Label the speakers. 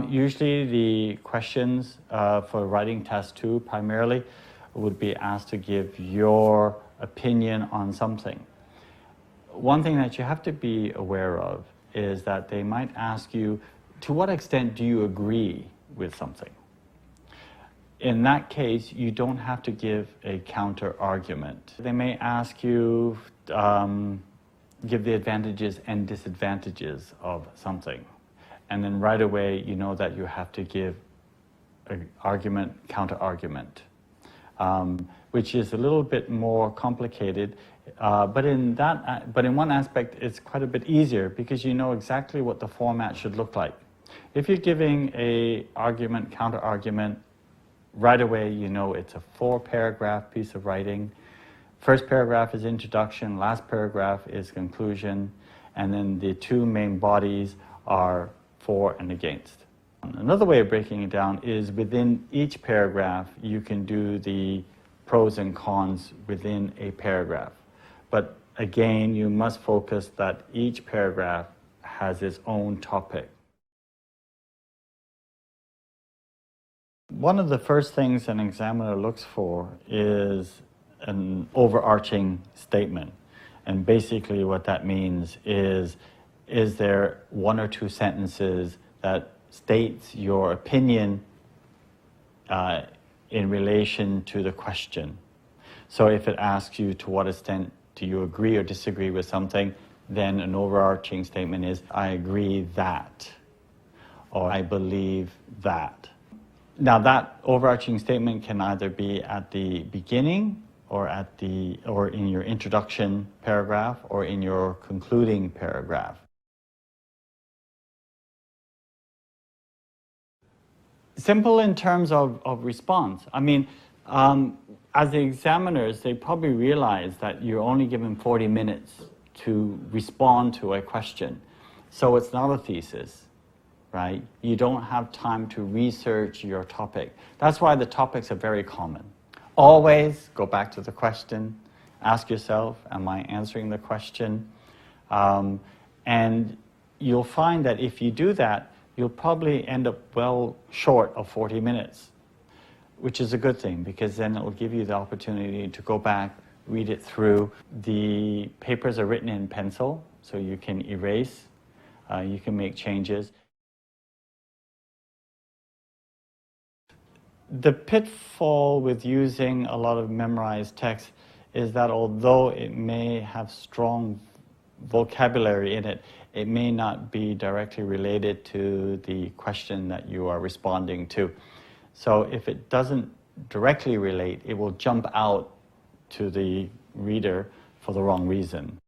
Speaker 1: Usually the questions for writing test 2 primarily would be asked to give your opinion on something. One thing that you have to be aware of is that they might ask you, to what extent do you agree with something? In that case, you don't have to give a counter argument. They may ask you, give the advantages and disadvantages of something. And then right away, you know that you have to give an argument, counter argument, which is a little bit more complicated. But in one aspect, it's quite a bit easier because you know exactly what the format should look like. If you're giving a argument, counter argument, right away you know it's a 4-paragraph piece of writing. First paragraph is introduction, last paragraph is conclusion, and then the 2 main bodies are for and against. Another way of breaking it down is within each paragraph you can do the pros and cons within a paragraph. But again, you must focus that each paragraph has its own topic. One of the first things an examiner looks for is an overarching statement. And basically what that means is there 1 or 2 sentences that states your opinion in relation to the question. So if it asks you to what extent do you agree or disagree with something, then an overarching statement is, I agree that, or I believe that. Now that overarching statement can either be at the beginning or in your introduction paragraph or in your concluding paragraph. Simple in terms of response. I mean, as the examiners, they probably realize that you're only given 40 minutes to respond to a question. So it's not a thesis, right? You don't have time to research your topic. That's why the topics are very common. Always go back to the question. Ask yourself, am I answering the question? And you'll find that if you do that, you'll probably end up well short of 40 minutes, which is a good thing because then it will give you the opportunity to go back, read it through. The papers are written in pencil, so you can erase, you can make changes. The pitfall with using a lot of memorized text is that although it may have strong vocabulary in it, it may not be directly related to the question that you are responding to. So if it doesn't directly relate, it will jump out to the reader for the wrong reason.